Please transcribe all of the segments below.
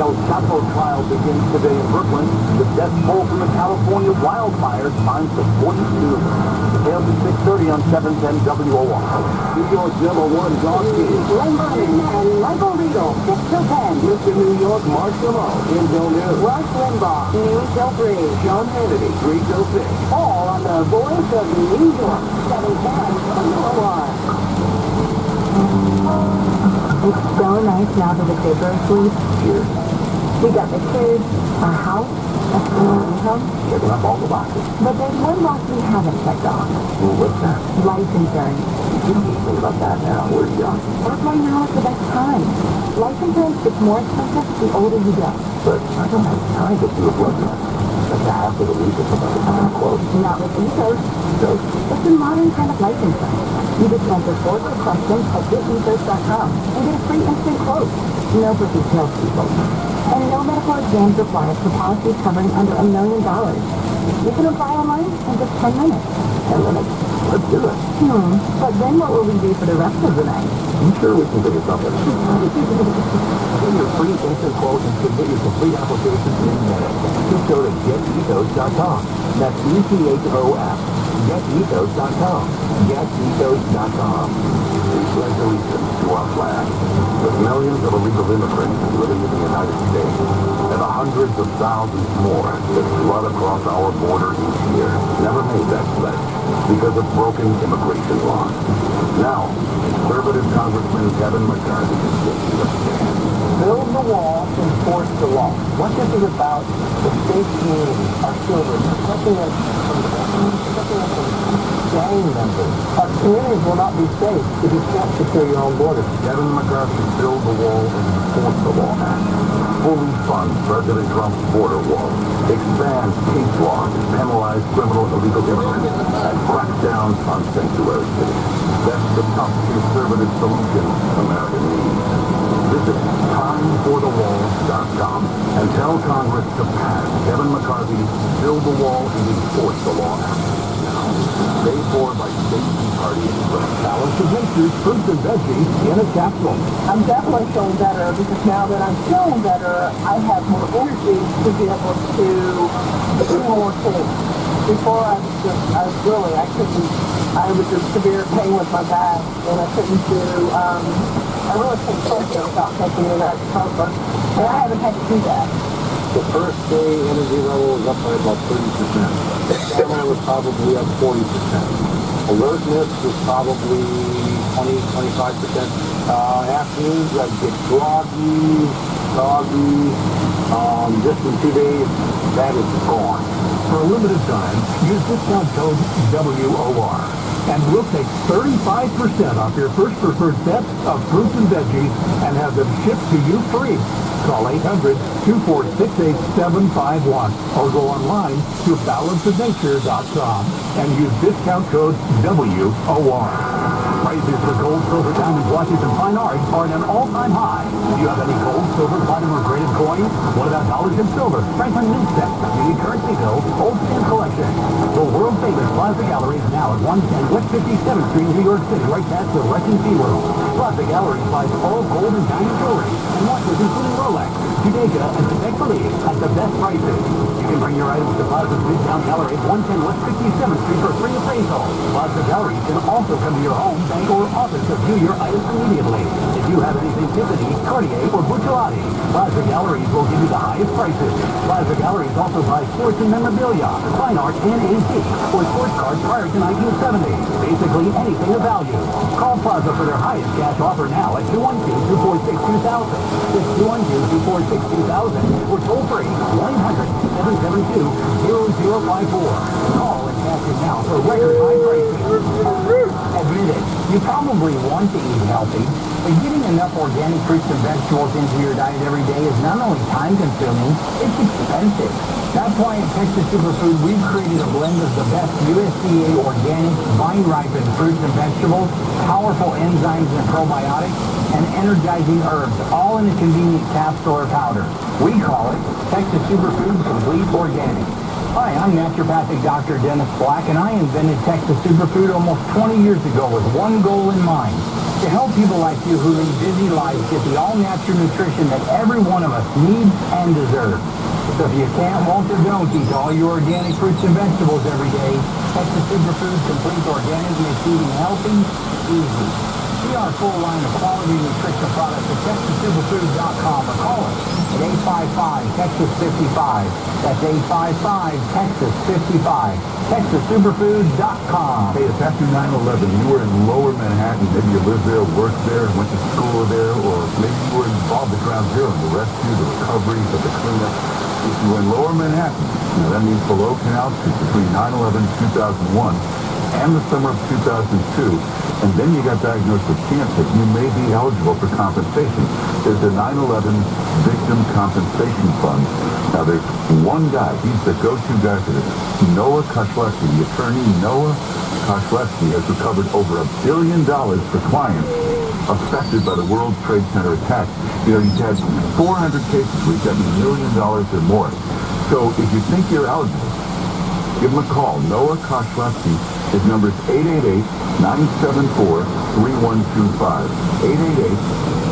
El Chapo trial begins today in Brooklyn. The death toll from the California wildfires climbs to 42. Details at 6:30 on 710 WOR. New York number one dog team. Len Vernon and Michael Riedel, 6 till 10. Mr. New York, Mark Lamont, in till noon. Rush Limbaugh, noon till 3. Sean Hannity, 3 till 6. All on the voice of New York, 710 WOR. It's so nice now that the kids are asleep. Cheers. We got the kids, our house, a steady income. Checking up all the boxes. But there's one box we haven't checked off. Well, what's that? Life insurance. You don't need to think about that now. We're young. That's why now is the best time. Life insurance gets more expensive the older you get. But I don't have time to do a blood test. That's a half of the week or something to come close. Not with Ethos. So, It's a modern kind of life insurance. You just answer 4 quick questions at getethos.com and get a free instant quote. No pretty salespeople. And no medical exams required for policies covering under $1 million. You can apply online in just 10 minutes. 10 minutes. Let's do it. But then what will we do for the rest of the night? I'm sure we can figure something out. Get your free instant quote and submit your complete application in minutes. Just go to getethos.com. That's ETHOS. GetEthos.com. GetEthos.com. Congratulations to our flag. With millions of illegal immigrants living in the United States, and hundreds of thousands more that flood across our border each year, never made that pledge because of broken immigration laws. Now, conservative Congressman Kevin McCarthy is taking a stand. Build the wall, enforce the law. What this is about, the state community, our children, protecting us from gang members. Our communities will not be safe if you can't secure your own borders. Kevin McCarthy, Build the Wall and Enforce the Law Act. Fully fund President Trump's border wall. Expand case law to penalize criminal illegal immigrants and crack down on sanctuary cities. That's the tough conservative solution America needs. Visit timeforthewall.com and tell Congress to pass Kevin McCarthy's Build the Wall and Enforce the Law Act. Paid for by State Tea Party Express. Balanced Adventures fruits and veggies in a capsule. I'm definitely feeling better because now that I'm feeling better, I have more energy to be able to do more things. Before I was in severe pain with my back and I couldn't do, I really couldn't function without taking an ibuprofen. And I haven't had to do that. The first day energy level was up by about 30%. Stamina was probably up 40%. Alertness was probably 20-25%. Afternoons I'd get groggy. Just in 2 days, that is gone. For a limited time, use discount code WOR. And we'll take 35% off your first preferred set of fruits and veggies and have them shipped to you free. Call 800-246-8751 or go online to balanceofnature.com and use discount code WOR. Prices for gold, silver, diamonds, watches, and fine art are at an all-time high. Do you have any gold, silver, platinum, or graded coins? What about dollars and silver, Franklin Mint sets, unique currency bills, old stamp collection? The world-famous Plaza Gallery is now at 110 West 57th Street, New York City, right past the Western SeaWorld. Plaza Gallery buys all gold and diamond jewelry and watches including Rolex, Judaica, and Patek Philippe at the best prices. You can bring your items to Plaza's Midtown Gallery at 110 West 57th Street for free appraisal. Plaza Gallery can also come to your home, bank, or office to view your items immediately. If you have anything Tiffany, Cartier, or Buccellati, Plaza Galleries will give you the highest prices. Plaza Galleries also buy sports and memorabilia, fine art, and antique, or sports cars prior to 1970. Basically anything of value. Call Plaza for their highest cash offer now at 212-246-2000. It's 212-246-2000. Or toll free 1-800-772-0054. Call and cash it now for record high prices. Admit it, you probably want to eat healthy, but getting enough organic fruits and vegetables into your diet every day is not only time-consuming, it's expensive. That's why at Texas Superfood, we've created a blend of the best USDA organic, vine-ripened fruits and vegetables, powerful enzymes and probiotics, and energizing herbs, all in a convenient capsule or powder. We call it Texas Superfood Complete Organic. Hi, I'm naturopathic Dr. Dennis Black, and I invented Texas Superfood almost 20 years ago with one goal in mind: to help people like you who lead busy lives get the all-natural nutrition that every one of us needs and deserves. So if you can't, won't, or don't eat all your organic fruits and vegetables every day, Texas Superfood Complete Organic makes eating healthy easy. See our full line of quality nutrition products at TexasSuperfood.com or call us at 855-TEXAS-55. That's 855-TEXAS-55. TexasSuperfood.com. Hey, it's after 9/11. You were in Lower Manhattan. Maybe you lived there, worked there, went to school there, or maybe you were involved at Ground Zero in the rescue, the recovery, the cleanup. If you were in Lower Manhattan, now that means below Canal Street between 9/11 2001 and the summer of 2002, and then you got diagnosed with cancer, you may be eligible for compensation. There's a 9/11 Victim Compensation Fund. Now, there's one guy. He's the go-to guy for this. Noah Koshlewski, the attorney Noah Koshlewski, has recovered over $1 billion for clients affected by the World Trade Center attack. You know, he's had 400 cases where he's gotten $1 million or more. So if you think you're eligible, give him a call. Noah Koshlewski. His number is 888-974-3125.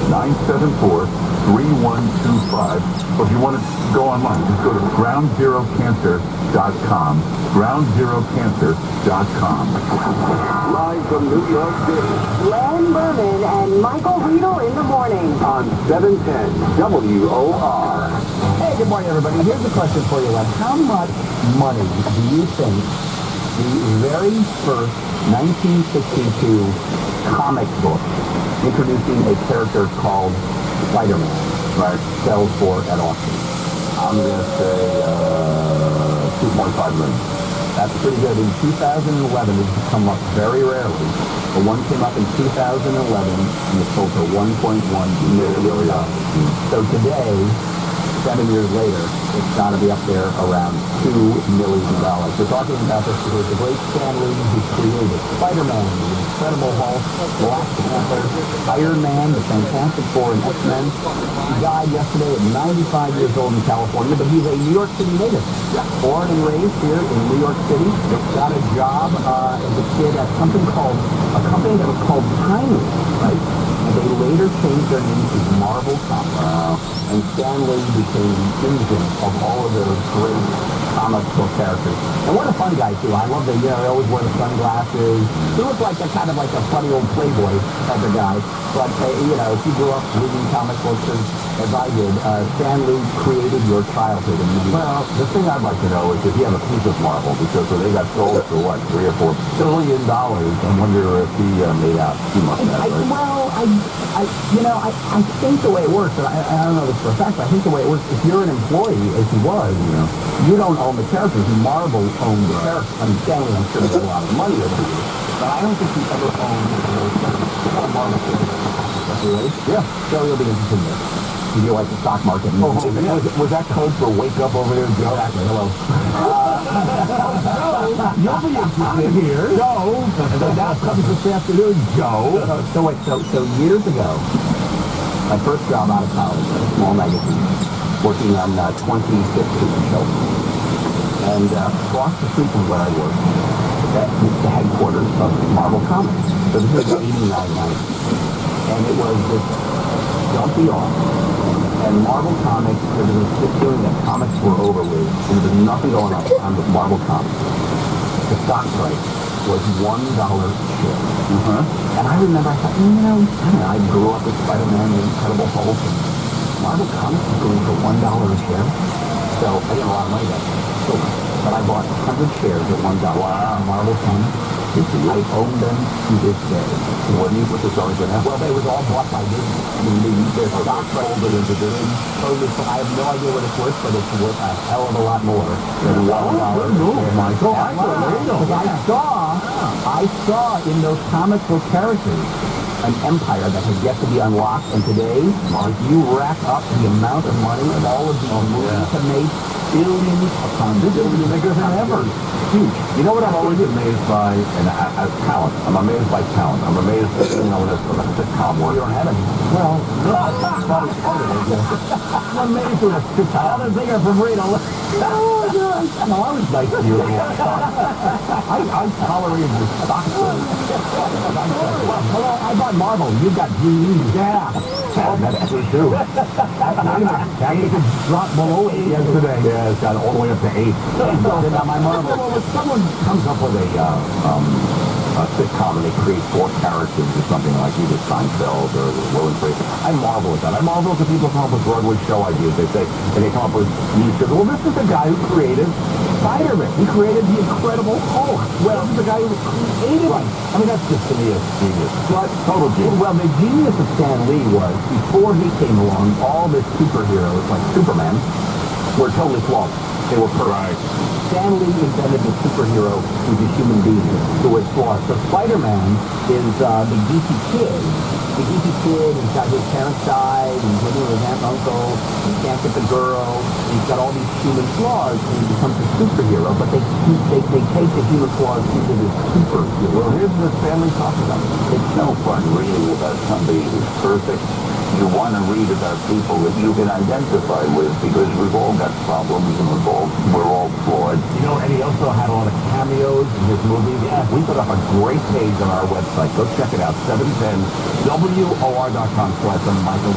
888-974-3125. Or if you want to go online, just go to groundzerocancer.com. groundzerocancer.com. Live from New York City Len Berman and Michael Riedel in the morning. on 710 WOR. Hey, good morning, everybody. Here's a question for you, Len. How much money do you think the very first 1962 comic book introducing a character called Spider-Man, right, sells for at auction? I'm going to say $2.5 million. That's pretty good. In 2011, it has come up very rarely. The one came up in 2011 and it sold for $1.1 million. So today, 7 years later, it's got to be up there around $2 million. We're talking about this because the great Stan Lee who created Spider-Man, the Incredible Hulk, Black Panther, Iron Man, the Fantastic Four, and X-Men. He died yesterday at 95 years old in California, but he's a New York City native. Born and raised here in New York City. Got a job as a kid at a company that was called Timely, right? And they later changed their name to Marvel Comics. And Stan Lee became the engine of all of those great comic book characters. And what a fun guy, too. I love that, they always wear the sunglasses. He looked like a kind of like a funny old playboy type of guy. But, if you grew up reading comic books as I did, Stan Lee created your childhood in many ways. Well, the thing I'd like to know is if you have a piece of Marvel, because when they got sold for what, $3 or $4 billion, I wonder if he made out too much of that, right? I think the way it works, and I don't know this for a fact, but I think the way it works, if you're an employee, as he was, you don't own the characters. Marvel owned the characters. I mean, Stan Lee, I'm sure, made a lot of money over the years, but I don't think he ever owned the Marvel characters. Really? Yeah. So you'll be interested in this. You like the stock market. Was that code for wake up over there, Joe? Exactly. Hello. You'll be interested here. Joe. So now comes this afternoon, Joe. So years ago, my first job out of college, at a small magazine, working on 25th Street in Chelsea. And across the street from where I worked, that was the headquarters of Marvel Comics. So this was 89-90. And it was this jumpy off. And Marvel Comics, there was this feeling that comics were over with, and there was nothing going on with Marvel Comics. The stock price was $1 a share. And I remember, I thought, I grew up with Spider-Man, the Incredible Hulk, and Marvel Comics was going for $1 a share. So I didn't have a lot of money that day. So, but I bought 100 shares at $1. Wow. Marvel Comics. I own them to this day. What do you put this on? Well, they was all bought by Disney. I mean, their stock sold it into Disney. I have no idea what it's worth, but it's worth a hell of a lot more than $1. Michael. I saw in those comic book characters an empire that has yet to be unlocked. And today, you rack up the amount of money all of these movies have made. billions upon This is billions. bigger than ever. Huge. You know what I'm always amazed by? And as talent. I'm amazed by talent. I'm amazed, when a sitcom works. You don't have any. Well, that's probably part of it. I'm amazed with a sitcom. I think I'm from Reno. Oh, God. No, I was nice to you. I tolerated the stock story. Well, I bought Marvel. You got GE. Yeah. That's true, too. That you could drop below 8 yesterday. Yeah, it's got all the way up to 8. Now my Marvel. Well, if someone comes up with a sitcom and they create 4 characters or something like either Seinfeld or Will and Grace, I marvel at that. I marvel at the people who come up with Broadway show ideas. They say, and they come up with new shows. Well, this is the guy who created Spider-Man. He created the Incredible Hulk. Well, this is the guy who created it. I mean, that's just to me a genius. But total genius. Well, the genius of Stan Lee was, before he came along, all the superheroes, like Superman, were totally flawed. They were perfect. Right. Stan Lee invented the superhero who's a human being, who is flawed. So Spider-Man is the geeky kid. The geeky kid, he's got his parents died, he's living with his aunt and uncle, he can't get the girl, he's got all these human flaws, and he becomes a superhero, but they take the human flaws into this superhero. Well, here's the family talk about it. It's no fun reading about somebody who's perfect. You want to read about people that you can identify with because we've all got problems and we're all flawed. You know, and he also had a lot of cameos in his movies. Yeah, we put up a great page on our website. Go check it out, 710WOR.com/Michael.